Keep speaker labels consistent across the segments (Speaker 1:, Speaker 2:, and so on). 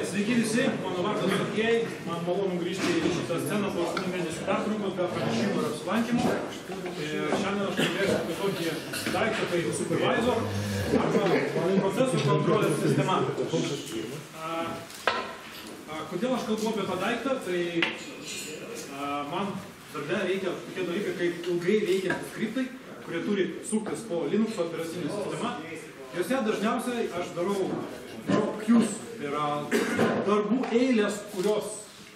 Speaker 1: Sveiki visi, mano vardas Okėjai, man malonu grįžti į šitą sceną po 8 mėnesių pertraukos be pranešimų ir apsilankymų. Šiandien aš kalbėsiu apie tokį daiktą, tai supervisor arba procesų kontrolės sistema. Kodėl aš kalbu apie tą daiktą, tai man darbe reikia tokie dalykai, kaip ilgai veikiantys skriptai, kurie turi suktis po Linux operacinė sistema. Jose dažniausiai aš darau drop queues, tai yra darbų eilės, kurios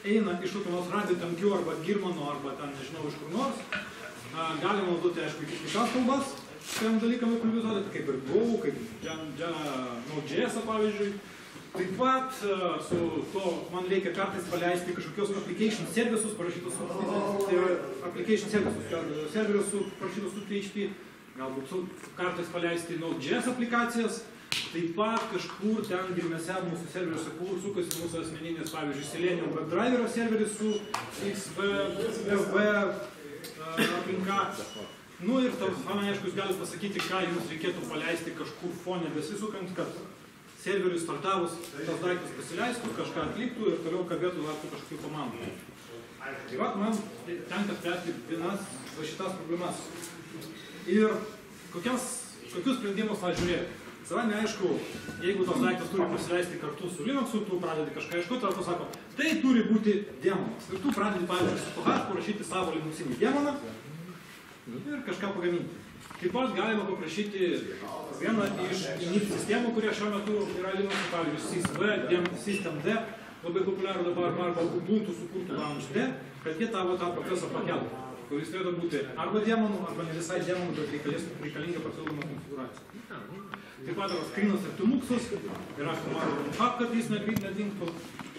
Speaker 1: eina iš kokio nors RabbitMQ arba Girmano arba ten nežinau iš kur nors. Galima naudoti, aišku, kitas kalbas šiam dalykam improvizuoti, kaip ir Go, kaip Node.js, pavyzdžiui. Taip pat su to man reikia kartais paleisti kažkokios application servisus parašytus su, tai yra application servisus parašytus su PHP, galbūt kartais paleisti Node.js aplikacijas. Taip pat kažkur ten girmėse mūsų serveriuose, kur sukasi mūsų asmeninės, pavyzdžiui, Selenium WebDriverio serveris su XFB aplinka. Nu ir man aišku, jūs galite pasakyti, ką jums reikėtų paleisti kažkur fone besisukant, kad serveriui startavus tas daiktas pasileistų, kažką atliktų ir toliau kabėtų lauktų kažkokių komandų. Tai va, man tenka spręsti vienas šitas problemas. Ir kokius sprendimus man žiūrėti? Savame aišku, jeigu tos daiktas turi pasileisti kartu su Linuxu, tu pradedi kažką ieškoti, ar tu sako, tai turi būti demonas. Ir tu pradedi, pavyzdžiui, su PHP parašyti savo linuxinį demoną ir kažką pagaminti. Taip pat galima paprašyti vieną iš init sistemų, kurie šiuo metu yra Linux'u, pavyzdžiui, SysV, systemd, labai populiarų dabar, arba Ubuntu sukurtų launchd, kad jie tavo tą procesą pakeltų, kuris turėtų būti arba demonų, arba ne visai demonų, bet reikalinga papildoma konfiguracija. Taip pat yra skrinas ir tumuxas, yra komanda nuhap, kad jis nedingtų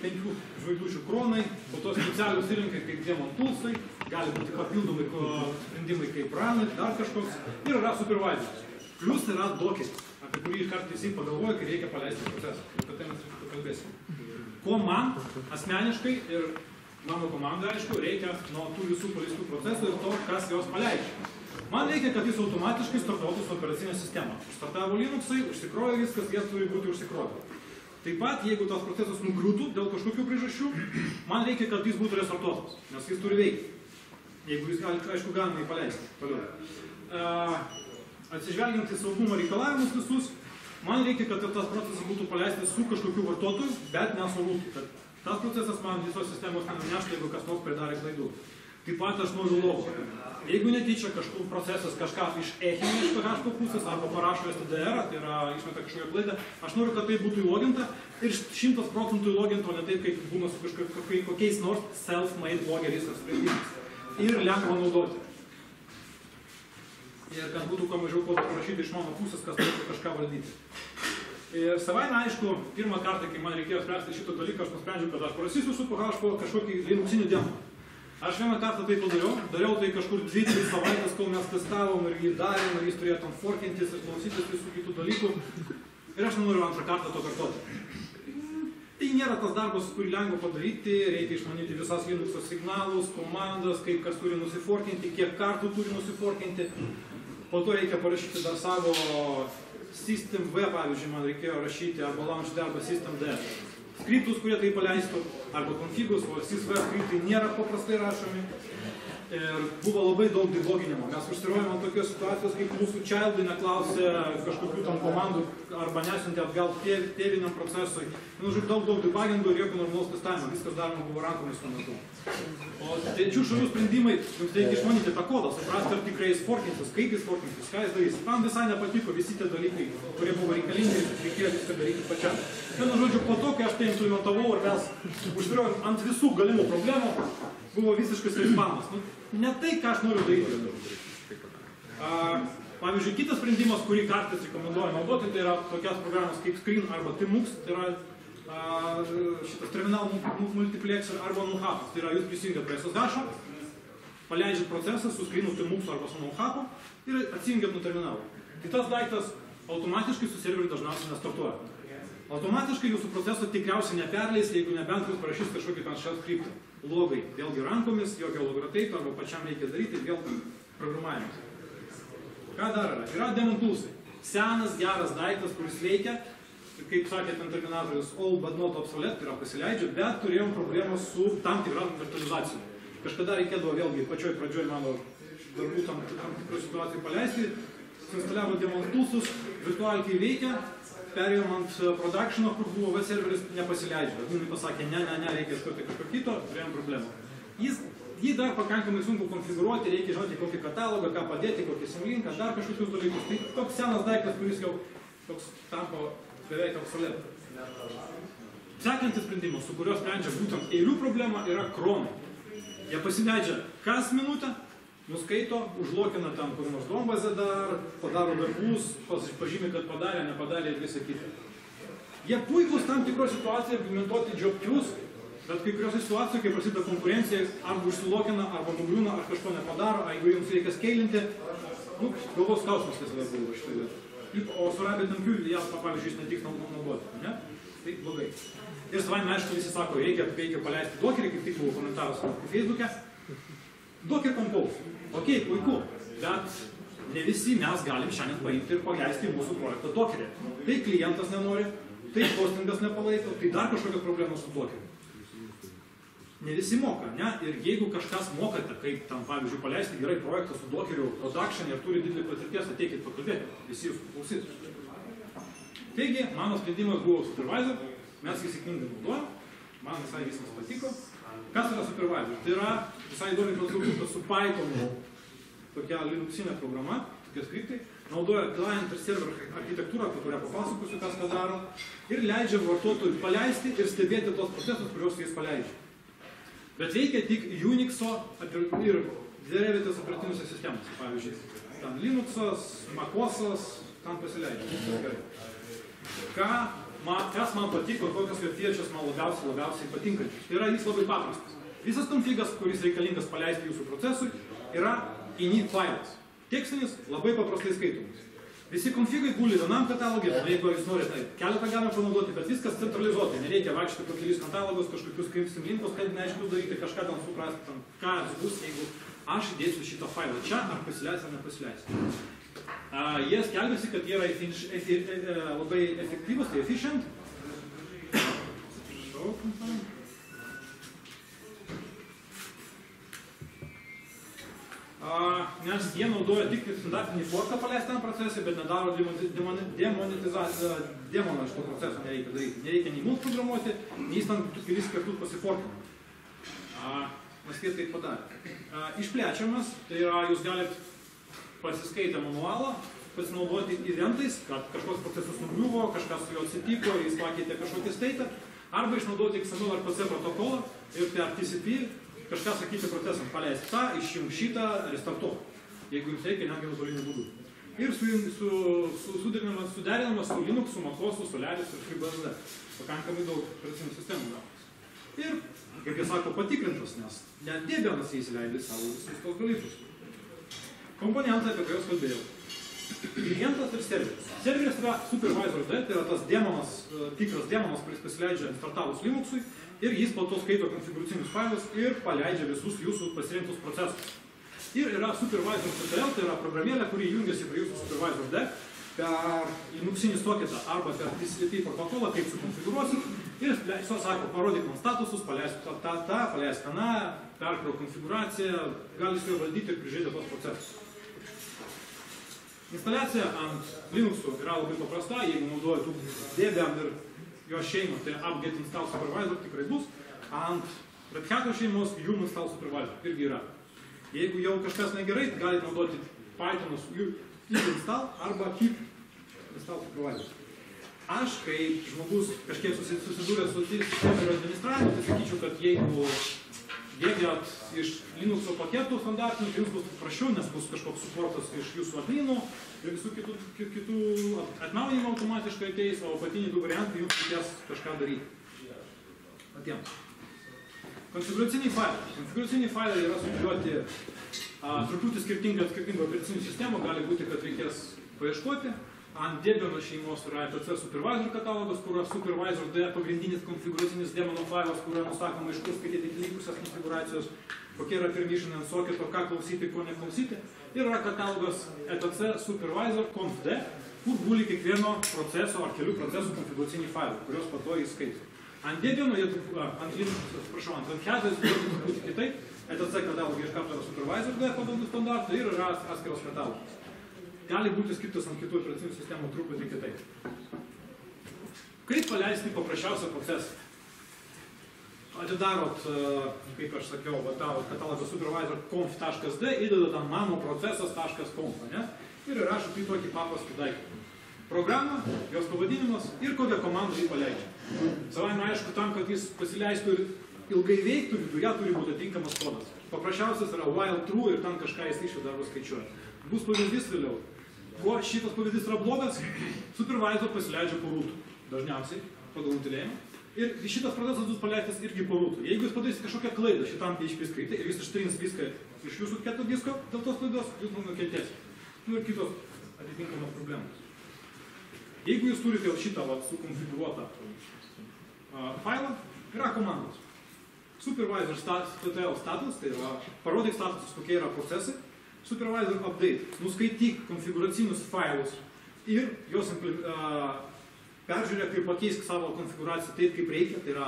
Speaker 1: 5 žvaigždučių kronai, po to specialius įrankiai kaip demon toolsai, gali būti papildomai sprendimai kaip runai, dar kažkoks, ir yra supervisoras. Plius yra dockeris, apie kurį kartais visi pagalvoja, kai reikia paleisti procesą. Apie tai mes pakalbėsime. Ko man asmeniškai ir mano komandai, aišku, reikia nuo tų visų paleistų procesų ir to, kas jos paleidžia. Man reikia, kad jis automatiškai startuotų su operacinė sistema. Startavo Linuxai, užsikrojo viskas, jie turi būti užsikroję. Taip pat, jeigu tas procesas nugriūtų dėl kažkokių priežasčių, man reikia, kad jis būtų restartuotas, nes jis turi veikti. Jeigu jis, aišku, galima jį paleisti toliau. Atsižvelgiant į saugumo reikalavimus visus, man reikia, kad tas procesas būtų paleistas su kažkokiu vartotoju, bet nesurūtų, kad tas procesas man visos sistemos neneštų, jeigu kas nors pridarė klaidų. Taip pat aš noriu logų. Jeigu netyčia kažkur procesas kažką iš echinio iš PHP pusės arba parašo STDR, tai yra išmeta kažkokią klaidą, aš noriu, kad tai būtų įloginta ir 100% įloginta, o ne taip, kaip būna su kokiais nors self-made logeriais ar sprendimais. Ir lengva naudoti. Ir kad būtų kuo mažiau kodų parašyti iš mano pusės, kas turėtų kažką valdyti. Ir savaime, aišku, pirmą kartą, kai man reikėjo spręsti šitą dalyką, aš nusprendžiau, kad aš parašysiu su PHP kažkokį linuxinį demoną. Aš vieną kartą tai dariau tai kažkur 2-3 savaitės, kol mes testavom ir jį darėm, ir jis turėjo tam forkintis ir klausytis visų kitų dalykų. Ir aš nenoriu antrą kartą to kartoti. Tai nėra tas darbas, kurį lengva padaryti, reikia išmanyti visas Linux'o signalus, komandas, kaip kas turi nusiforkinti, kiek kartų turi nusiforkinti. Po to reikia parašyti dar savo systemv, pavyzdžiui, man reikėjo rašyti arba launchd arba systemd. Skriptus, kurie tai paleistų, arba konfigus, o SysV skriptai nėra paprastai rašomi. Ir buvo labai daug debuginimo. Mes užsirojame tokios situacijos, kaip mūsų childai neklausė kažkokių tam komandų arba nesiuntė atgal tėviniam procesui. Daug debugingų ir jokio normalaus testavimo. Viskas daroma buvo rankomis tuo metu. O trečių šalių sprendimai, jums reikia išmanyti tą kodą, suprasti, ar tikrai jis forkinsis, kaip jis forkinsis, ką jis darys. Man visai nepatiko visi tie dalykai, kurie buvo reikalingi, reikėjo viską daryti pačiam. Vienu žodžiu, po to, kai aš tai implementavau ir mes užsirojom ant visų galimų problemų, buvo visiškas respamas. Ne tai, ką aš noriu daryti. Pavyzdžiui, kitas sprendimas, kurį kartais rekomenduoju naudoti, tai yra tokias programas kaip Screen arba Tmux, tai yra šitas terminal multiplexer arba nuhapas. Tai yra, jūs prisijungiat prie SSH, paleidžiat procesą su Screenu Tmux arba su nuhapu ir atsijungiat nuo terminalo. Tai tas daiktas automatiškai su serveriu dažniausiai nestartuoja. Automatiškai jūsų proceso tikriausiai neperleis, jeigu nebent jūs parašys kažkokį ten shell skriptą. Logai, vėlgi rankomis, jokio logorateito, arba pačiam reikia daryti, vėl programavimas. Ką dar yra? Yra demon toolsai. Senas, geras daiktas, kuris veikia kaip sakė ten terminatorius, all but not obsolete, tai yra pasileidžia, bet turėjom problemą su tam tikra virtualizacija. Kažkada reikėdavo vėlgi pačioj pradžioj mano darbų tam tikrų situacijų paleisti, suinstaliavo demontusus, virtualiai veikia, perėjom ant production'o, kur buvo web serveris, nepasileidžia. Adminai pasakė, ne, reikia ieškoti kažko kito, turėjom problemą. Jį dar pakankamai sunku konfigūruoti, reikia žinoti kokį katalogą, ką padėti, kokį simlinką, dar kažkokius dalykus. Tai toks senas daiktas, kuris jau toks tampo beveik obsolete. Sekantis sprendimas, su kuriuo sprendžia būtent eilių problema, yra kronai. Jie pasileidžia kas minutę, nuskaito, užlokina tam kur nors duombazę dar, padaro darbus, pažymė, kad padarė, nepadarė ir visą kitą. Jie puikus tam tikros situacijoje implementuoti job queues, bet kai kurios situacijos, kai prasideda konkurencija, arba užsilokina, arba nubliūna, ar kažko nepadaro, ar jeigu jums reikia skeilinti, galvos skausmas visada buvo šitoj vietoj. O su RabbitMQ jas, pavyzdžiui, netiks naudoti, ne? Tai blogai. Ir savaime, aišku, visi sako, reikia paleisti Dockerį, kaip tik buvo komentaras Facebook'e. Docker Compose. Ok, puiku, bet ne visi mes galim šiandien paimti ir paleisti mūsų projektą Docker'e. Tai klientas nenori, tai hostingas nepalaiko, tai dar kažkokios problemos su Docker'u. Ne visi moka, ne? Ir jeigu kažkas mokate, kaip tam, pavyzdžiui, paleisti gerai projektą su Dockeriu, production ir turi didelį patirties, ateikit pakalbėti, visi jūs klausytų. Taigi, mano sprendimas buvo supervisor, mes jį sėkmingai naudojam, man visai viskas patiko. Kas yra supervisor? Tai yra visai įdomi konstrukcija su Pythonu, tokia Linuxinė programa, tokie skriptai, naudoja client ir server architektūrą, apie kurią papasakosiu, kas ką daro, ir leidžia vartotojui paleisti ir stebėti tos procesus, kuriuos jis paleidžia. Bet veikia tik Unix'o ir derivative operatyvinėse sistemose, pavyzdžiui. Ten Linux'as, MacOS'as, ten pasileidžia. Kas man patiko, kokios vertiečios man labiausiai patinkančios. Tai yra jis labai paprastas. Visas konfigas, kuris reikalingas paleisti jūsų procesui, yra init failas. Tekstinis, labai paprastai skaitomas. Visi konfigai guli vienam katalogė, jeigu jūs norite keletą galime panaudoti, bet viskas centralizuotai. Nereikia vaikščioti po kelis katalogus, kažkokius simlinkus, kad neaišku daryti, kažką ten suprasti, ką bus, jeigu aš įdėsiu šitą failą čia, ar pasileis, ar nepasileis. Jie skelbiasi, kad jie yra labai efektyvus, tai efficient. Nes jie naudoja tik standartinį forką paleistam procesui, bet nedaro demonetizaciją, demoną šito proceso nereikia daryti. Nereikia nei mums programuoti, nei jis tam kelis kartus pasiforkina. Mes jie taip padarė. Išplečiamas, tai yra jūs galit pasiskaitę manualą, pasinaudoti eventais, kad kažkoks procesas nubliuvo, kažkas su juo atsitiko, jis pakeitė kažkokį statą, arba išnaudoti XML RPC protokolą ir per TCP kažką sakyti procesam, paleisti tą, išjungti šitą, restartuoti, jeigu jums reikia netgi nuotoliniu būdu. Ir suderinamas su Linux, su MacOS, Solaris ir FreeBSD. Pakankamai daug operacinių sistemų gautas. Ir, kaip jie sako, patikrintas, nes net Debianas įsileidė savo visus tos dalykus. Komponentai, apie kuriuos kalbėjau. Klientas ir serveris. Serveris yra supervisor D, tai yra tas demonas, tikras demonas, kuris pasileidžia startavus Linuxui ir jis po to skaito konfiguracinius failus ir paleidžia visus jūsų pasirinktus procesus. Ir yra supervisor CTL, tai yra programėlė, kuri jungiasi prie jūsų supervisor D per Linuxinį soketą arba per TCP protokolą, kaip sukonfigūruosit ir jis sako, parodyk man statusus, paleisk tą, paleisk aną, perkrau konfiguraciją, gali su juo valdyti ir prižiūrėti tos procesus. Instaliacija ant Linuxų yra labai paprasta, jeigu naudoja tų Debian ir jo šeimą, tai apt-get install supervisor tikrai bus. Ant Red Hat'o šeimos yum install supervisor irgi yra. Jeigu jau kažkas negerai, galite naudoti Python'us install arba keep install supervisor. Aš, kaip žmogus kažkiek susidūrė su serverio administravimu, tai sakyčiau, kad jeigu dėgiat iš Linux'o paketų standartinių, tai jums bus prašiau, nes bus kažkoks suportas iš jūsų adminų ir visų kitų atnaujinimų automatiškai ateis, o apatiniai du variantai jums reikės kažką daryti. Patiems. Konfiguraciniai failai. Konfiguraciniai failai yra sudėlioti truputį skirtingą operacinių sistemų, gali būti, kad reikės paieškoti. Ant Debiano šeimos yra RPC supervisor katalogas, kur yra supervisor D pagrindinis konfiguracinis demono failas, kur yra nusakoma iš kur skaityti likusias konfiguracijos, kokie yra permission ant soketo, ką klausyti, ko neklausyti. Ir yra katalogas ETC supervisor conf D, kur guli kiekvieno proceso ar kelių procesų konfiguraciniai failai, kurios po to įskaito. Ant Debiano, ant Head'o turėtų būti kitaip, ETC katalogai iš karto yra supervisor D pagal standartą ir yra atskiros katalogas. Gali būti skirtas ant kitų operacinių sistemų truputį kitaip. Kaip paleisti paprasčiausią procesą? Atidarot, kaip aš sakiau, katalogą supervisor conf.d, įdedat ant mano procesas.conf, ne? Ir rašot į tokį paprastą daiktą. Programą, jos pavadinimas ir kokią komandą jį paleidžia. Savaime aišku, tam, kad jis pasileistų ir ilgai veiktų, viduje turi būti atinkamas kodas. Paprasčiausias yra while true ir ten kažką jis išveda arba skaičiuoja. Bus pavyzdys vėliau. Kuo šitas pavyzdys yra blogas, supervisor pasileidžia po rūtų. Dažniausiai, pagal nutilėjimą. Ir šitas procesas bus paleistas irgi po rūtų. Jeigu jūs padarysite kažkokią klaidą šitam PHP skriptui ir jis ištrins viską iš jūsų kieto disko dėl tos klaidos, jūs nukentėsite. Ir kitos atitinkamos problemos. Jeigu jūs turite jau šitą sukonfigūruotą failą, yra komandos. Supervisor status, tai yra parodyk status, kokie yra procesai. Supervisor update, nuskaityk konfiguracinius failus ir juos peržiūrėk ir pakeisk savo konfiguraciją taip, kaip reikia. Tai yra,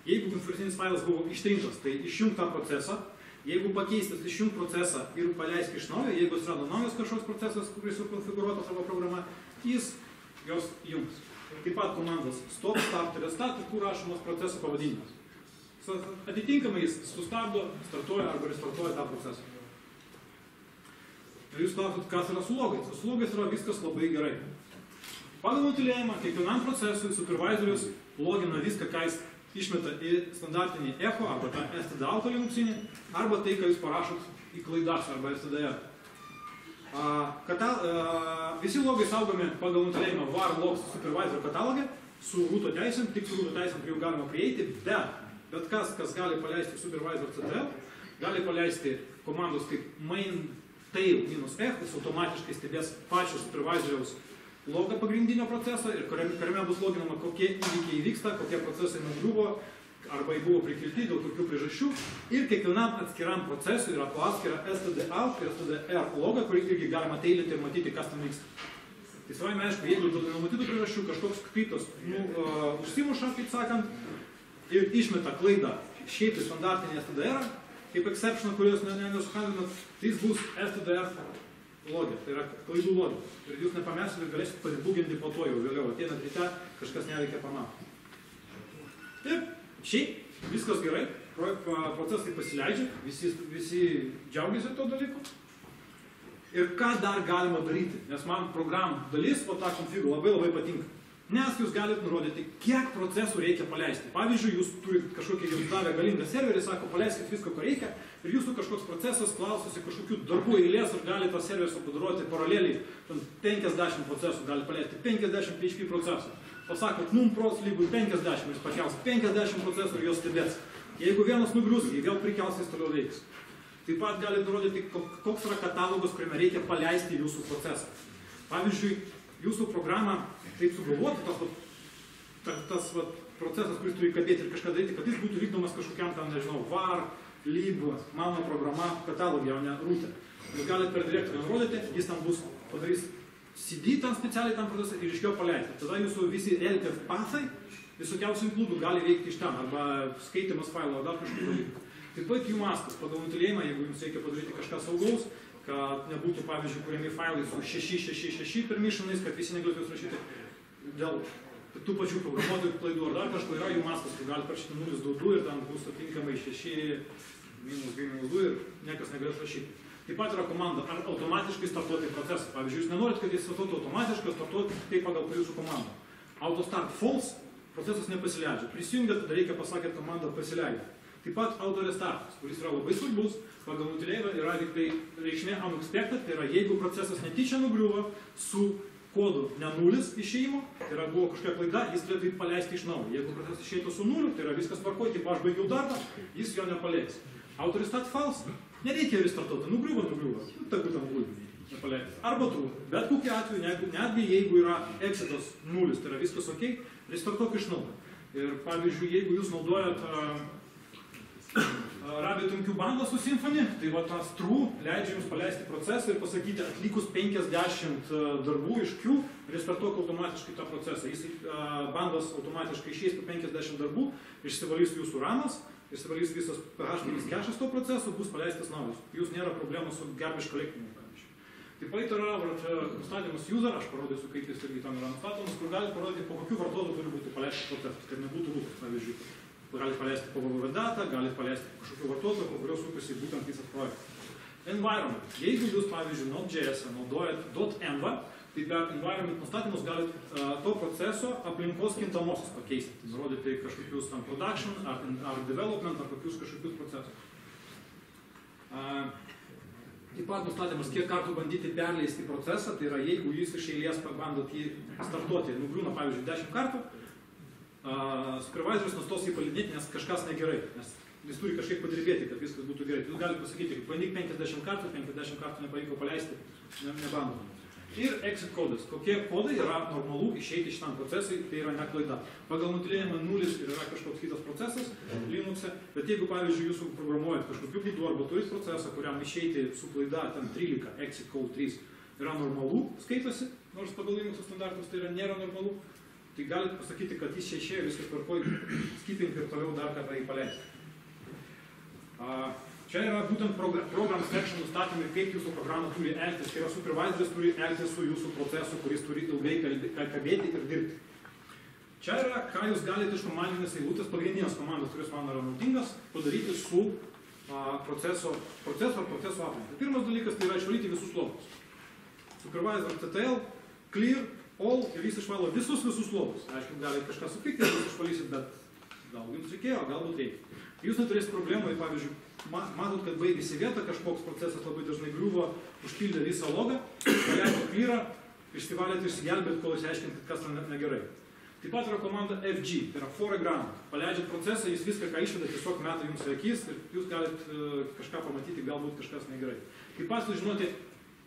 Speaker 1: jeigu konfiguracinis failas buvo ištrintas, tai išjunk tą procesą. Jeigu pakeistas, išjunk procesą ir paleisk iš naujo. Jeigu atsirado naujas kažkoks procesas, kuris sukonfigūruotas savo programa, jis jos jungs. Taip pat komandos stop, start ir restart, kur rašomas proceso pavadinimas. Atitinkamai jis sustabdo, startuoja arba restartuoja tą procesą. Ir jūs klausit, kas yra su logais. Su logais yra viskas labai gerai. Pagal nutilėjimą, kiekvienam procesui supervisorius logina viską, ką jis išmeta į standartinį echo arba tą std auto linuxinį, arba tai, ką jūs parašot į klaidas arba stdr. Visi logai saugomi pagal nutilėjimą var logs supervisor katalogė su rūto teisėm, tik su rūto teisėm prie jų galima prieiti, bet kas gali paleisti supervisor ctl, gali paleisti komandos kaip maintail-f, jis automatiškai stebės pačio supervisoriaus logą pagrindinio proceso ir kuriame bus loginama, kokie įvykiai vyksta, kokie procesai nugriuvo arba buvo prikelti dėl kokių priežasčių. Ir kiekvienam atskiram procesui yra po atskirą std-out ir std-r logą, kurį irgi galima teilinti ir matyti, kas tam vyksta. Tai savaime aišku, jeigu dėl nenumatytų priežasčių kažkoks skriptas užsimuša, kaip sakant, ir išmeta klaidą šiaip į standartinį std-r, kaip exception, kurios nesuhandlinat, tai jis bus std-r logė, tai yra klaidų logė. Ir jūs nepamesite ir galėsite pasibuginti po to jau vėliau. Ateinat ryte, kažkas neveikia pamato. Ir šiaip viskas gerai, procesai pasileidžia, visi džiaugiasi to dalyko. Ir ką dar galima daryti, nes man programų dalis po tą konfigų labai patinka. Nes jūs galite nurodyti, kiek procesų reikia paleisti. Pavyzdžiui, jūs turite kažkokį jums davę galingą serverį, sako, paleiskit visko, ko reikia, ir jūsų kažkoks procesas klausosi kažkokių darbų eilės ir gali tą serverį padaroti paraleliai, 50 procesų, gali paleisti 50 PHP procesų. Pasakot, pros lygų 50, jūs pakels 50 procesų ir jos stebės. Jeigu vienas nugrius, jį vėl prikels, jis toliau veiks. Taip pat galite nurodyti, koks yra katalogas, kuriame reikia paleisti jūsų procesą. Pavyzdžiui, jūsų programą taip sugalvoti, tas procesas, kuris turi kabėti ir kažką daryti, kad jis būtų vykdomas kažkokiam tam, nežinau, var, lib, mano programa katalogė, o ne rūtė. Jūs galite per direktorių nurodyti, jis tam bus padarys CD tam specialiai tam procesą ir iš jo paleisti. Tada jūsų visi LTF pathai visokiausių inkludų gali veikti iš ten, arba skaitimas failo, ar dar kažkokių dalykų. Taip pat jų mastas, pagal nutilėjimą, jeigu jums reikia padaryti kažką saugaus, kad nebūtų, pavyzdžiui, kuriami failai su 666 permissionais, kad visi negalėtų jūs rašyti dėl tų pačių programuotojų klaidų ar dar kažko, yra jų mastas, kur gali parašyti 0.2 ir tam bus atinkamai 6-2 ir niekas negalės rašyti. Taip pat yra komanda, ar automatiškai startuoti procesą. Pavyzdžiui, jūs nenorit, kad jis startuotų automatiškai, startuoti taip pagal jūsų komandą. Autostart false, procesas nepasileidžia. Prisijungiat, tada reikia pasakyti komandą pasileidžia. Taip pat auto-restartas, kuris yra labai svarbus, pagal nutilėjimą yra tik tai reikšmė unexpected, tai yra jeigu procesas netyčia nugriuvo su kodu ne nulis išėjimo, tai yra buvo kažkokia klaida, jis turėtų paleisti iš naujo. Jeigu procesas išeitų su nuliu, tai yra viskas tvarkoj, taip aš baigiau darbą, jis jo nepaleis. Auto-restart false, nereikia restartuoti, nugriuvo, taip tam guli, nepaleis. Arba true, bet kokiu atveju, netgi jeigu yra exitas nulis, tai yra viskas ok, restartuok iš naujo. Ir pavyzdžiui, jeigu jūs naudojat RabbitMQ banda su Symfony, tai va tas true leidžia jums paleisti procesą ir pasakyti, atlikus 50 darbų iš queue, restartuok automatiškai tą procesą. Jis bandas automatiškai išeis po 50 darbų, išsivalys jūsų ramas, išsivalys visas PHP kešas to proceso, bus paleistas naujas. Jūs nėra problemų su garbage collecting. Taip pat yra nustatymas user, aš parodysiu, kaip jis irgi tam yra nustatomas, kur galite parodyti, po kokių vartotojų turi būti paleistas procesas, kad nebūtų lūpas, pavyzdžiui. Galite paleisti po www.data, galite paleisti kažkokių vartotojų, po kurios sukasi būtent visas projektas. Environment. Jeigu jūs, pavyzdžiui, Node.js naudojat .env, tai per environment nustatymus galite to proceso aplinkos kintamosios pakeisti. Nurodyti kažkokius production, ar development, ar kažkokius procesus. Taip pat nustatymas, kiek kartų bandyti perleisti procesą, tai yra, jeigu jūs iš eilės bandot jį startuoti, nugriūna, pavyzdžiui, 10 kartų, supervisoris nustos jį palidinėti, nes kažkas negerai, nes jis turi kažkiek padirbėti, kad viskas būtų gerai. Jūs galite pasakyti, kad bandyk 50 kartų nepavyko paleisti, nebandom. Ir exit kodas. Kokie kodai yra normalu išeiti šitam procesui, tai yra ne klaida. Pagal nutylėjimą 0 ir yra kažkoks kitas procesas Linux'e, bet jeigu, pavyzdžiui, jūs programuojat kažkokiu būdu arba turit procesą, kuriam išeiti su klaida ten 13, exit code 3, yra normalu, skaitosi, nors pagal Linux'o standartus tai yra nėra normalu, tai galite pasakyti, kad jis čia išėjo, viskas tvarkoj, skipping ir toliau dar kartą jį paleisti. Čia yra būtent program section nustatymai, kaip jūsų programa turi elgtis. Tai yra supervisoris turi elgtis su jūsų procesu, kuris turi ilgai kalbėti ir dirbti. Čia yra, ką jūs galite iš komandinės eilutės, pagrindinės komandos, kuris man yra naudingas, padaryti su proceso aplinka. Pirmas dalykas tai yra išvalyti visus logus. Supervisor TTL, clear, all ir jis išvalo visus logus. Aišku, galite kažką supikti, jūs išvalysit, bet gal jums reikėjo, galbūt reikia. Jūs neturėsite problemų, pavyzdžiui, matot, kad baigėsi vieta, kažkoks procesas labai dažnai griuvo, užpildė visą logą, paleido clearą, išsivalėt, išsigelbėt, kol išsiaiškinti, kas negerai. Taip pat yra komanda FG, tai yra foreground. Paleidžiat procesą, jis viską, ką išveda, tiesiog meta jums į akis ir jūs galite kažką pamatyti, galbūt kažkas negerai. Taip pat sužinoti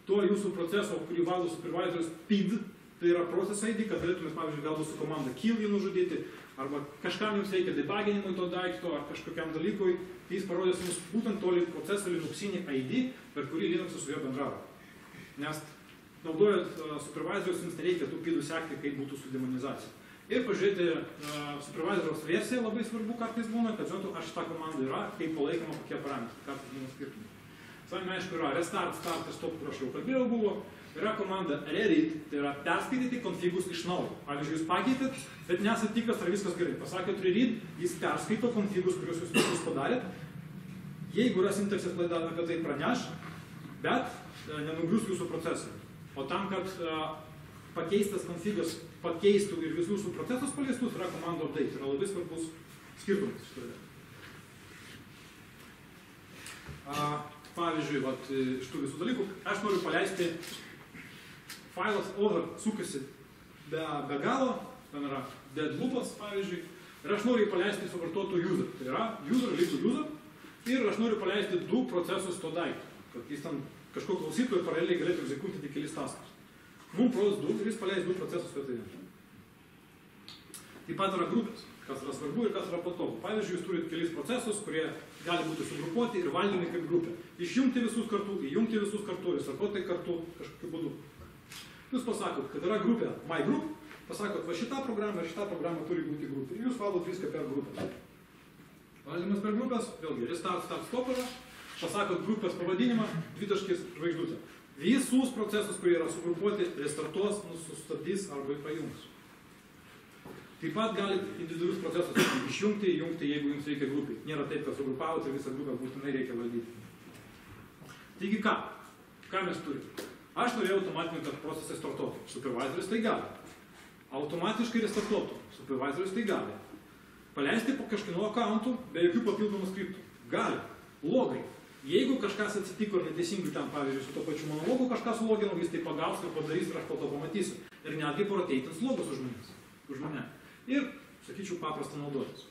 Speaker 1: to jūsų proceso, kurį valdo supervisoris PID, tai yra process ID, kad galėtumėt, pavyzdžiui, galbūt su komanda kill jį nužudyti, arba kažkam jums reikia debuginimui to daikto, ar kažkokiam dalykui, tai jis parodys jums būtent to proceso Linuxinį ID, per kurį Linuxas su juo bendravo. Nes naudojant supervisorius jums nereikia tų pidų sekti, kaip būtų su demonizacija. Ir pažiūrėti supervisoriaus versiją, labai svarbu kartais būna, kad žinotų, ar šita komanda yra, kaip palaikoma, kokie parametrai, kartais būna skirtumai. Savime, aišku, yra restart, start ir stop, kur aš jau kalbėjau buvo. Yra komanda reread, tai yra perskaityti konfigus iš naujo. Pavyzdžiui, jūs pakeitėt, bet nesat tikras, ar viskas gerai. Pasakėt reread, jis perskaito konfigus, kuriuos jūs visus padarėt. Jeigu yra sintaksės klaida, apie tai praneš, bet nenugrius jūsų procesą. O tam, kad pakeistas konfigas pakeistų ir visų jūsų procesus paleistus, yra komanda update. Tai yra labai svarbus skirtumas šitoje. Pavyzdžiui, iš tų visų dalykų, aš noriu paleisti failas over sukasi be galo, ten yra dead loopas, pavyzdžiui, ir aš noriu paleisti su vartotojų user. Tai yra user, lygu user, ir aš noriu paleisti 2 procesus to daikto, kad jis ten kažko klausytų ir paraleliai galėtų egzekutinti kelis taskus. Mums produs 2 ir jis paleis 2 procesus vietoje. Taip pat yra grupės, kas yra svarbu ir kas yra patogu. Pavyzdžiui, jūs turite kelis procesus, kurie gali būti sugrupuoti ir valdomi kaip grupė. Išjungti visus kartu, įjungti visus kartu, restartuoti kartu kažkokiu būdu. Jūs pasakot, kad yra grupė MyGroup, pasakot, va šita programa ir šita programa turi būti grupė. Ir jūs valdot viską per grupę. Valdymas per grupės, vėlgi, restart, start, stop yra. Pasakot grupės pavadinimą, 2 žvaigždutė. Visus procesus, kurie yra sugrupuoti, restartuos, sustabdys arba pajungs. Taip pat galite individualius procesus išjungti, įjungti, jeigu jums reikia grupiai. Nėra taip, kad sugrupavote visą grupę, būtinai reikia valdyti. Taigi ką? Ką mes turime? Aš norėjau automatinį, kad procesai startuotų. Supervisoris tai gali. Automatiškai restartuotų. Supervisoris tai gali. Paleisti po kažkieno akauntų be jokių papildomų skriptų. Gali. Logai. Jeigu kažkas atsitiko ir neteisingai ten, pavyzdžiui, su to pačiu monologu kažkas suloginau, jis tai pagaus ir padarys ir aš po to pamatysiu. Ir netgi proteitins logus už mane. Ir, sakyčiau, paprasta naudotis.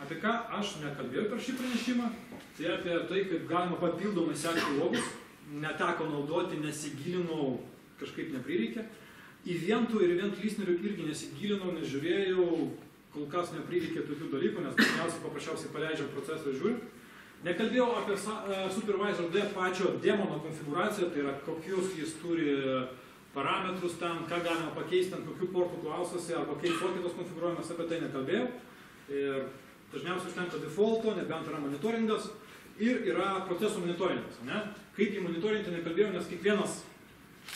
Speaker 1: Apie ką aš nekalbėjau per šį pranešimą, tai apie tai, kaip galima papildomai sekti logus, neteko naudoti, nesigilinau, kažkaip neprireikė. Eventų ir event listenerių irgi nesigilinau, nežiūrėjau, kol kas neprireikė tokių dalykų, nes paprasčiausiai paleidžiam procesą ir žiūrim. Nekalbėjau apie Supervisor D pačio demono konfiguraciją, tai yra kokius jis turi parametrus ten, ką galima pakeisti, ant kokių portų klausosi, arba kaip soketas konfigūruojamas, apie tai nekalbėjau. Ir dažniausiai užtenka defaulto, nebent yra monitoringas, ir yra procesų monitoringas. Ne? Kaip jį monitorinti nekalbėjau, nes kiekvienas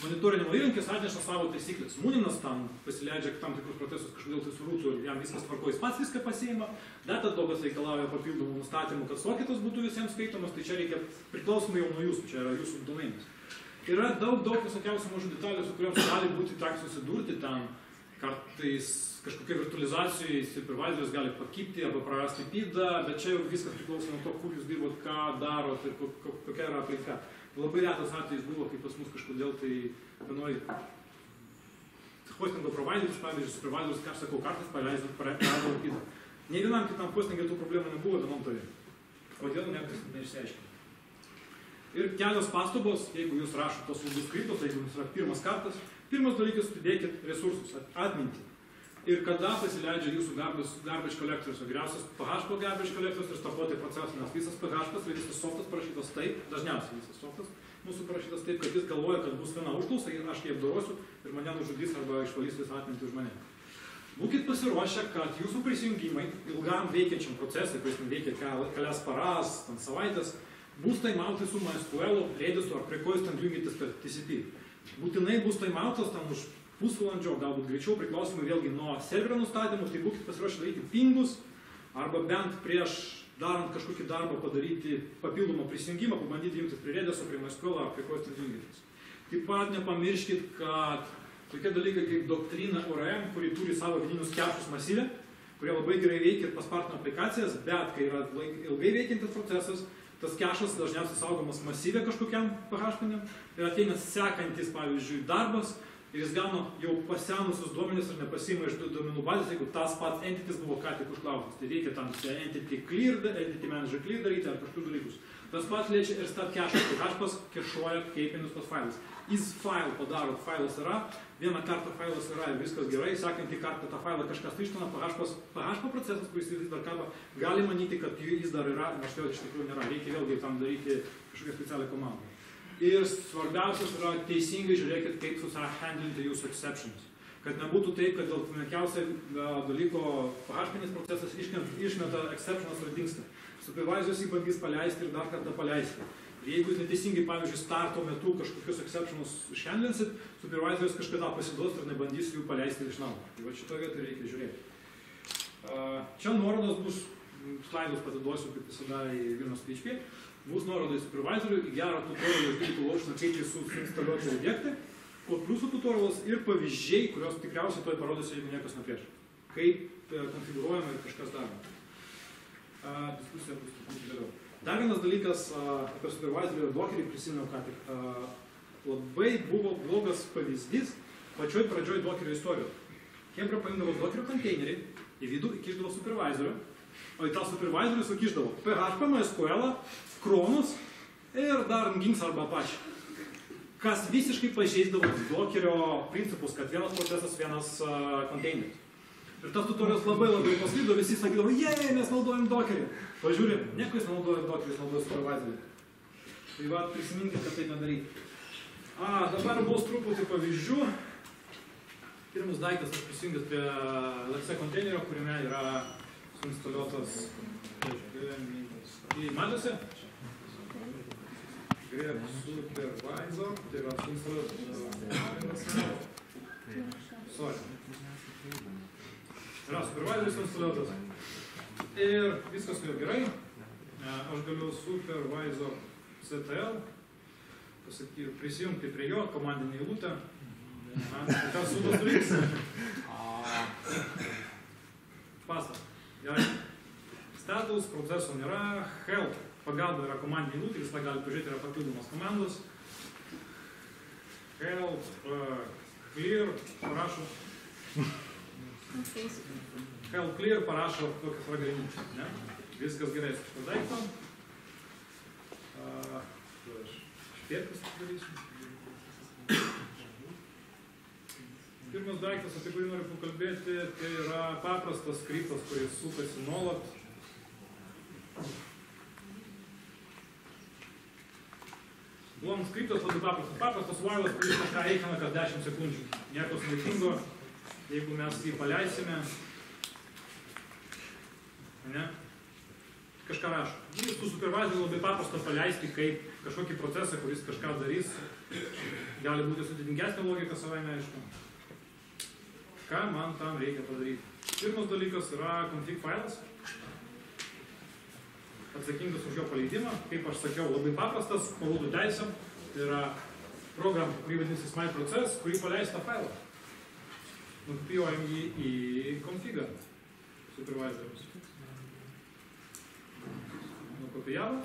Speaker 1: monitorinimo įrankis atneša savo taisyklės. Mooninas tam pasileidžia tam tikrus procesus kažkodėl tai su rūtų ir jam viskas tvarko, jis pats viską pasiima. Datadogas reikalauja papildomų nustatymų, kad soketas būtų visiems skaitomas, tai čia reikia priklausomai jau nuo jūsų, čia yra jūsų domainas. Yra daug visokiausių mažų detalių, su kuriuoms gali būti teks susidurti ten. Kartais kažkokia virtualizacijai supervisoris gali pakibti arba prarasti pydą, bet čia jau viskas priklauso nuo to, kur jūs dirbot, ką darot ir kokia yra aplinka. Labai retas atvejis buvo, kai pas mus kažkodėl tai vienoj hostingo provideris, pavyzdžiui, supervisoris, ką aš sakau, kartais prarado pydą. Nei vienam kitam hostingui tų problemų nebuvo, vienom tavim. Kodėl neišsiaiškino. Ir kelios pastabos, jeigu jūs rašote tos ilgus skriptus, jeigu jums yra pirmas kartas, pirmas dalykas, sudėkit resursus, atmintį. Ir kada pasileidžia jūsų garbage collectors, geriausias PHP garbage collectors ir startuoti procesą, nes visas PHP ir visas softas parašytas taip, dažniausiai visas softas mūsų parašytas taip, kad jis galvoja, kad bus viena užklausa ir aš jį apdorosiu ir mane nužudys arba išvalys visą atmintį už mane. Būkit pasiruošę, kad jūsų prisijungimai ilgam veikiančiam procesui, kuris veikia kelias paras, savaitės, bus taimautai su MySQL, Redisu ar prie ko jūs ten jungitės per TCP. Būtinai bus taimautas tam už pusvalandžio, galbūt greičiau, priklausomai vėlgi nuo serverio nustatymų, tai būkit pasiruošę daryti pingus, arba bent prieš darant kažkokį darbą padaryti papildomą prisijungimą, pabandyti jungtis prie Rediso, prie MySQL ar prie ko jūs ten jungitės. Taip pat nepamirškit, kad tokie dalykai kaip doktrina ORM, kuri turi savo vidinius kešus masyvę, kurie labai gerai veikia ir paspartina aplikacijas, bet kai yra ilgai veikiantis procesas, tas kešas dažniausiai saugomas masyvė kažkokiam PHP-niam ir ateina sekantis, pavyzdžiui, darbas ir jis gauna jau pasenusius duomenis ir nepasiima iš duomenų bazės, jeigu tas pats entities buvo ką tik užklausos. Tai reikia tam entity clear, entity manager clear daryti ar kažkokius dalykus. Tas pats liečia ir stat cache. PHP kešuoja keipinius tos failus. Is file padarot, failas yra, vieną kartą failas yra ir viskas gerai, sekantį kartą tą failą kažkas ištana, PHP procesas, kuris vis dar kaba, gali manyti, kad jis dar yra, nors jo iš tikrųjų nėra, reikia vėlgi tam daryti kažkokią specialią komandą. Ir svarbiausias yra teisingai žiūrėkit, kaip handlinti jūsų exceptions. Kad nebūtų taip, kad dėl menkiausio dalyko PHP-nis procesas išmeta exceptionas ir dingsta. Supervisorius jį bandys paleisti ir dar kartą paleisti. Jeigu jūs neteisingai, pavyzdžiui, starto metu kažkokius exceptionus išhandlinsit, supervisorius kažkada pasiduos ir nebandys jų paleisti iš naujo. Tai va šitoje vietoje reikia žiūrėti. Čia nuorodos bus, slaidus patiduosiu kaip visada į Vilnius PHP, bus nuoroda į supervisorių, į gerą tutorialą išdėlyti laušną, kaip jį suinstaliuoti objektai, o pliusų tutorialas ir pavyzdžiai, kurios tikriausiai toj parodysiu, jeigu niekas neprieš. Kaip konfigūruojama ir kažkas daroma. Diskusija bus truputį vėliau. Dar vienas dalykas apie supervisorių ir Dockerį prisiminiau ką tik. Labai buvo blogas pavyzdys pačioj pradžioj Dockerio istorijos. Hebra paimdavo Dockerio konteinerį, į vidų įkišdavo supervisorių, o į tą supervisorių sukišdavo PHP, MySQL, Cronus ir dar Nginx arba Apache. Kas visiškai pažeisdavo Dockerio principus, kad vienas procesas, vienas konteineris. Ir tas tutorialas labai paslydo, visi sakydavo, jei, mes naudojam Dockerį. Pažiūrėm, nieko jis naudoja Dockerį, jis naudoja supervisorį. Tai va, prisiminkit, kad tai nedaryti. Dabar bus truputį pavyzdžių. Pirmas daiktas, aš prisijungęs prie LXC konteinerio, kuriame yra suinstaliuotas į matosi. Grab supervisor, tai yra suinstaliuotas. Yra supervisoris instaliuotas ir viskas jau gerai. Aš galiu supervisor CTL prisijungti prie jo komandinį eilutę. Tas sudas reiks. Pastas. Gerai. Status, proceso nėra. Help. Pagalba yra komandinė eilutė, visą gali pažiūrėti, yra papildomas komandos. Help. Clear. Parašo. Help clear parašo tokias fragmentus. Viskas gerai su šitą daiktą. Aš špėtkas darysiu. Pirmas daiktas, apie kurį noriu pakalbėti, tai yra paprastas skriptas, kuris sukasi nuolat. Long skriptas labai paprastas. Paprastas while'as, kuris kažką eikina kas 10 sekundžių. Nieko sudėtingo, jeigu mes jį paleisime, ne, kažką rašo. Jis su supervisoriu labai paprasta paleisti kaip kažkokį procesą, kuris kažką darys. Gali būti sudėtingesnė logika savaime, aišku. Ką man tam reikia padaryti? Pirmas dalykas yra config failas. Atsakingas už jo paleidimą. Kaip aš sakiau, labai paprastas, parodų teisėm. Tai yra program, kurį vadinsis myProcess, kurį paleis tą failą. Nukopijuojam jį į configą supervisorius. Nukopijavo.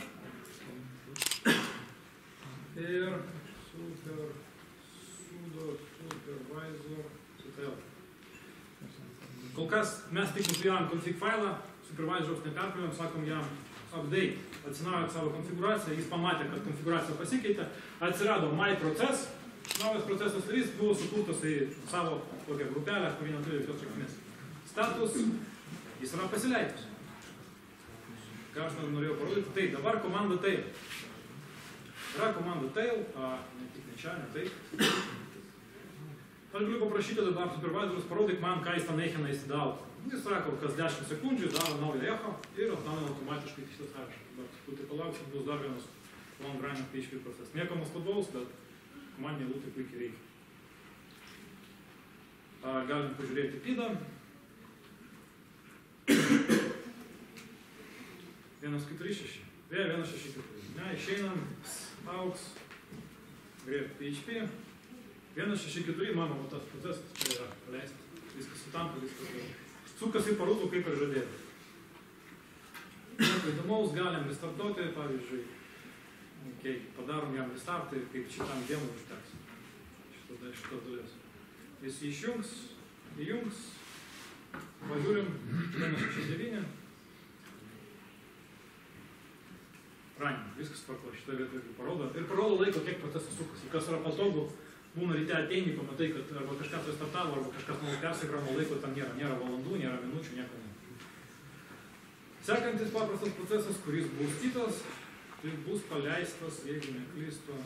Speaker 1: Ir sudo supervisor sutel. Kol kas mes tik nukopijavom config failą, supervisoriaus neperkeliam, sakom jam update, atsinaujat savo konfiguraciją, jis pamatė, kad konfiguracija pasikeitė, atsirado myProcess, naujas procesas ir jis buvo sukurtas į savo tokią grupelę, kurį neturi jokios reikmės. Status, jis yra pasileidus. Ką aš norėjau parodyti, tai dabar komanda tail. Yra komanda tail, ne tik ne čia, ne taip. Aš galiu paprašyti dabar supervisorius, parodyk man, ką jis tą neichina įsidavo. Jis sako, kas 10 sekundžių daro naują echo ir atnaujina automatiškai šitą sąrašą. Dabar truputį palauksim, bus dar vienas long running PHP procesas. Nieko nuostabaus, bet komandiniai lūtai puikiai reikia. Galim pažiūrėti PIDą. 1.4.6. 1.6.4. Ne, išeinam, augs, grep PHP. 1.6.4 mano tas procesas, tai yra paleistas. Viskas sutampa, viskas jau. Sukasi parūtų, kaip ir žadėti. Nieko įdomaus, galim restartuoti, pavyzdžiui. Okay, padarom jam restartą ir kaip šitam demui užteks. Šitos dalies. Jis išjungs, įjungs, pažiūrim 1.6.9. Running, viskas tvarko, šitą vietą irgi parodo. Ir parodo laiko, kiek procesas sukasi. Kas yra patogu, būna ryte ateini, pamatai, kad arba kažkas restartavo, arba kažkas nuolat persikramo, laiko tam nėra. Nėra valandų, nėra minučių, nieko nėra. Sekantis paprastas procesas, kuris bus kitas, tai bus paleistas, jeigu neklystu,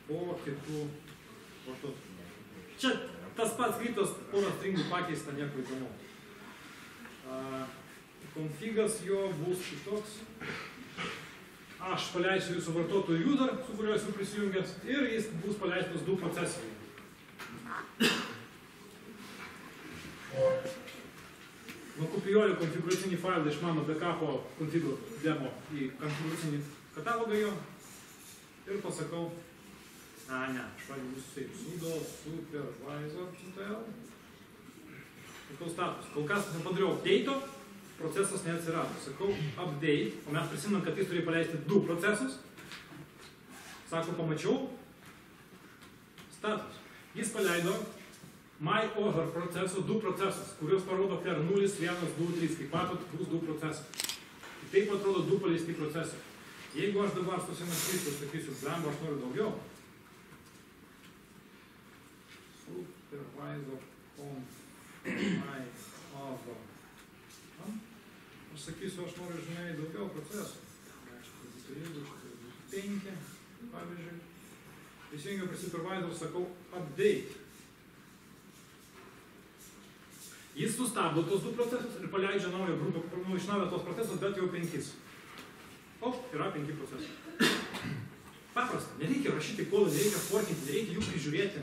Speaker 1: po kitų vartotojų. Čia tas pats skriptas, porą stringų pakeista, nieko įdomu. Konfigas jo bus kitoks. Aš paleisiu jūsų vartotojų user, su kuriuo esu prisijungęs, ir jis bus paleistas du procesai. Nukopijuoju konfiguracinį failą iš mano backupo configų demo į konfiguracinį katalogą jo ir pasakau, ne, aš pradėsiu taip, sudo supervisor sutel. Sakau status. Kol kas nepadariau update'o, procesas neatsirado. Sakau update, o mes prisimenam, kad jis turi paleisti du procesus. Sako, pamačiau. Status. Jis paleido myOver proceso du procesus, kuriuos parodo per 0, 1, 2, 3. Kaip matot, bus du procesai. Taip atrodo du paleisti procesai. Jeigu aš dabar susimąstysiu, sakysiu, blemba, aš noriu daugiau. Supervisor on myOver. Aš sakysiu, aš noriu, žinai, daugiau procesų. 5, pavyzdžiui. Įsijungiu prie supervisor, sakau update. Jis sustabdo tos du procesus ir paleidžia naują grupę, iš naujo tos procesus, bet jau 5. O, yra 5 procesai. Paprasta, nereikia rašyti kodą, nereikia forkinti, nereikia jų prižiūrėti.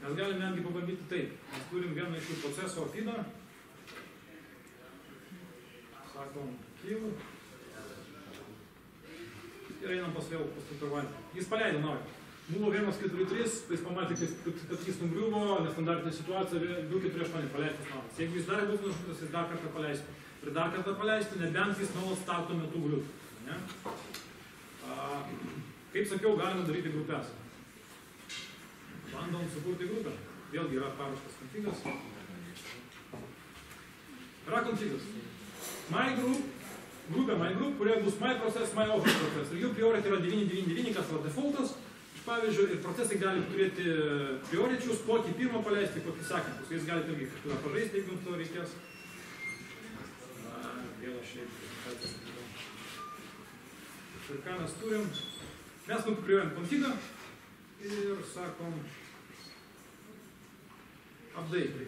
Speaker 1: Mes galime netgi pabandyti taip. Mes turim vieną iš jų proceso PIDą. Sakom, kill. Ir einam pas vėl pas supervisor. Jis paleido naują. Buvo 1.4.3, jis pamatė, kad jis nugriuvo, nestandartinė situacija, 2.4.8 paleistas naujas. Jeigu jis dar bus nužudytas, jis dar kartą paleistų. Ir dar kartą paleistų, nebent jis nuolat starto metu griūtų. Kaip sakiau, galime daryti grupės. Bandom sukurti grupę. Vėlgi yra paruoštas konfigas. Yra konfigas. MyGroup, grupė MyGroup, kurioje bus MyProcess, myOver process. Ir jų priority yra 999, kas yra defaultas. pavyzdžiui, ir procesai gali turėti prioričius, kokį pirmą paleisti, kokį sekantį. Paskui jis gali irgi kažkada pažaisti, jeigu to reikės. Vėl aš šiaip. Ir ką mes turim? Mes konfigūruojam konfigą ir sakom update.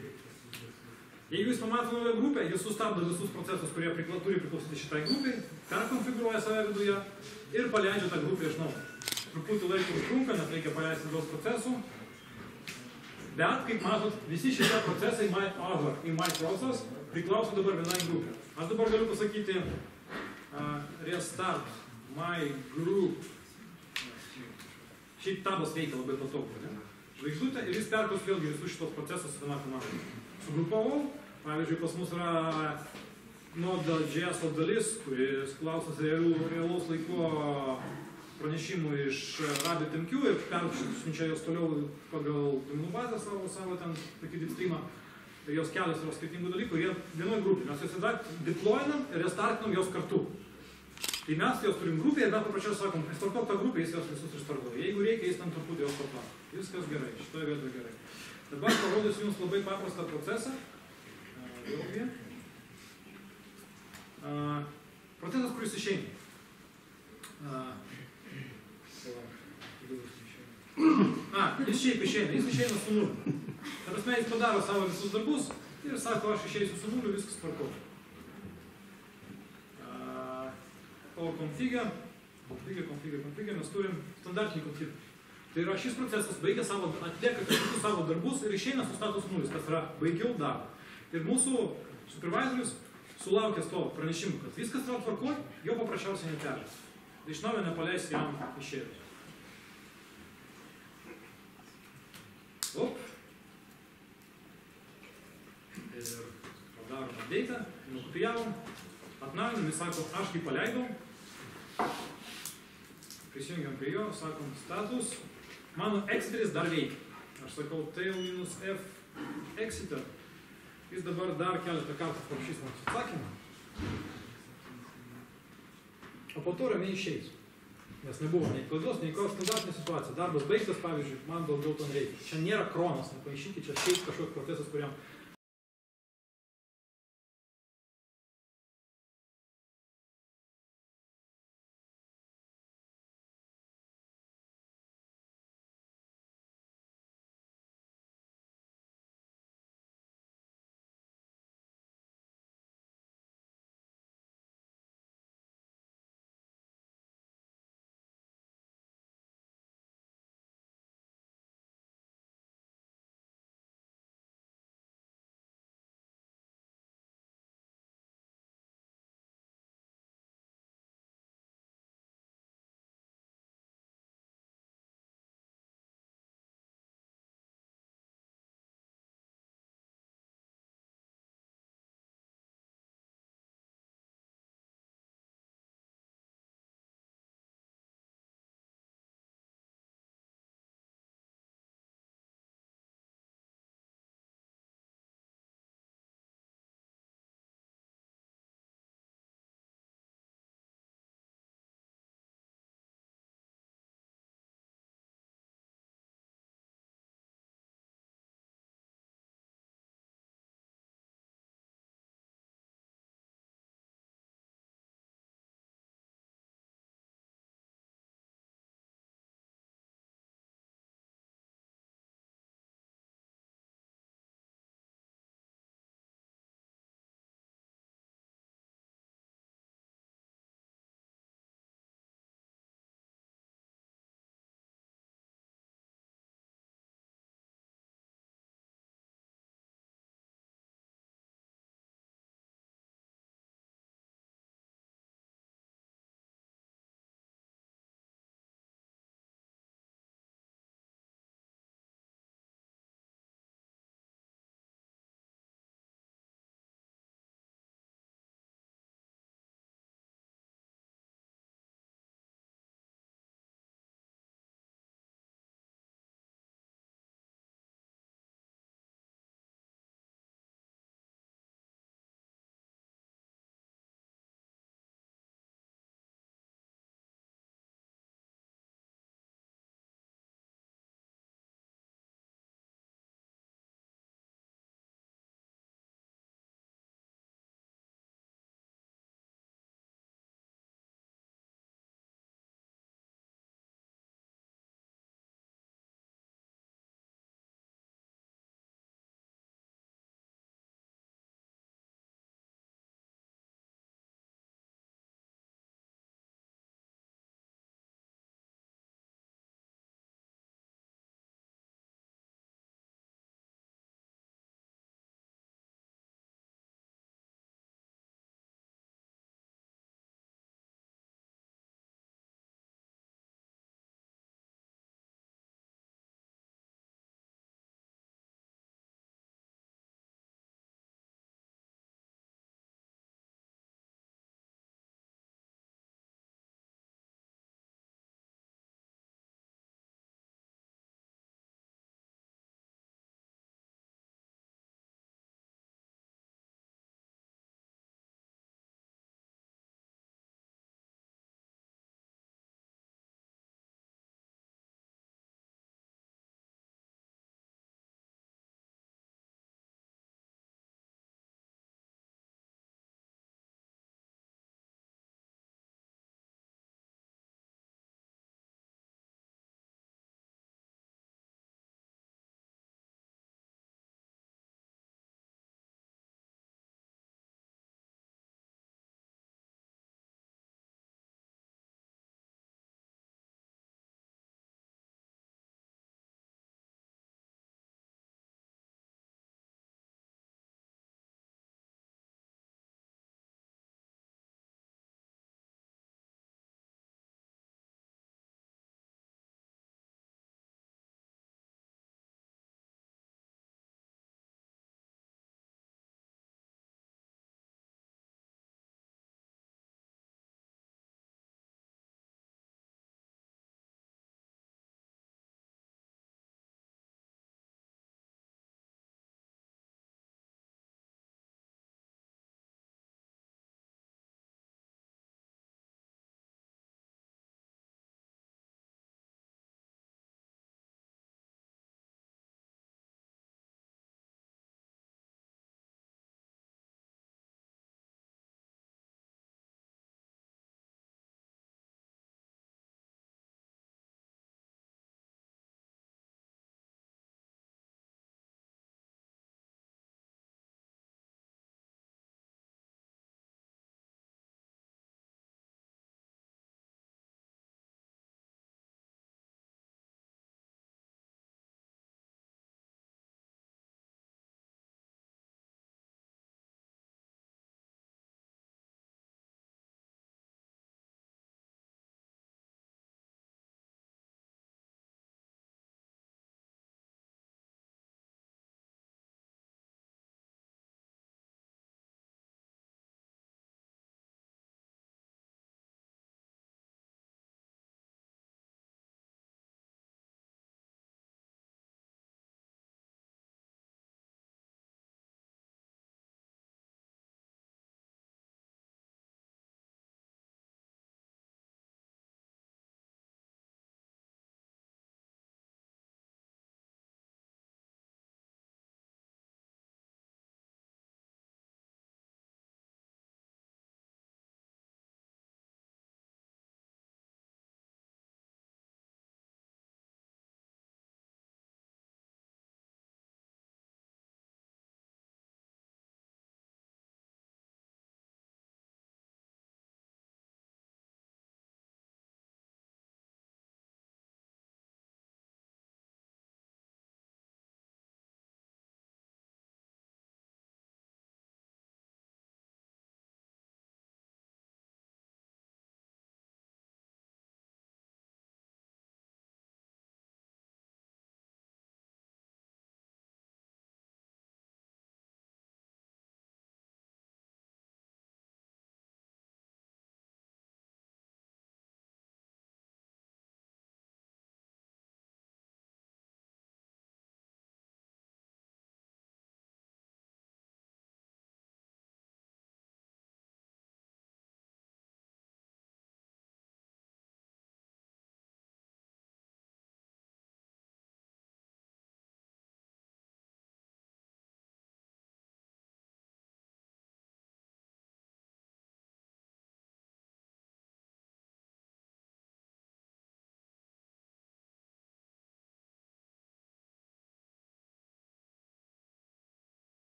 Speaker 1: Jeigu jūs pamato naują grupę, jis sustabdo visus procesus, kurie turi priklausyti šitai grupiai, perkonfigūruoja save viduje ir paleidžia tą grupę iš naujo. Truputį laiko užtrunka, nes reikia paleisti daug procesų. Bet, kaip matot, visi šitie procesai į MyProcess priklauso dabar vienai grupė. Aš dabar galiu pasakyti restart my group. Šiaip tabas veikia labai patogu. Žvaigždutė ir jis perkos vėlgi visus šitos procesus vieną komandą. Sugrupavau, pavyzdžiui, pas mus yra Node.js dalis, kuris klausosi realaus laiko pranešimų iš RabbitMQ ir persiunčia jos toliau pagal duomenų bazę savo ten tokį dipstreamą. Jos kelios yra skirtingų dalykų ir jie vienoj grupė. Mes jas deployinam ir restartinam jos kartu. Tai mes jos turim grupėje ir mes paprašiau sakom, restartuok tą grupę, jis jos visus restartuoja. Jeigu reikia, jis tam truputį jos startuoja. Viskas gerai, šitoje vietoje gerai. Dabar parodysiu jums labai paprastą procesą. Procesas, kuris išeina. Jis šiaip išeina, jis išeina su nuliu. Ta prasme, jis padaro savo visus darbus ir sako, aš išeisiu su nuliu, viskas tvarkau. O konfigą, mes turim standartinį konfigą. Tai yra šis procesas baigia atlieka savo darbus ir išeina su status nulis, kas yra baigiau darbą. Ir mūsų supervisorius sulaukęs to pranešimų, kad viskas yra tvarkoj, jo paprasčiausiai neperleis. Tai iš naujo nepaleis jam išėjus. Ir padarom update, nukopijavom, atnaujinam, jis sako, aš kai paleidau, prisijungiam prie jo, sakom status, mano exiteris dar veikia. Aš sakau tail-f exiter. Jis dabar dar keletą kartų parašys mums atsakymą. O po to ramiai išeis. Nes nebuvo nei klaidos, nei kokios standartinė situacija. Darbas baigtas, pavyzdžiui, man daugiau to nereikia. Čia nėra kronas, nepaišykit, čia šiaip kažkoks procesas, kuriam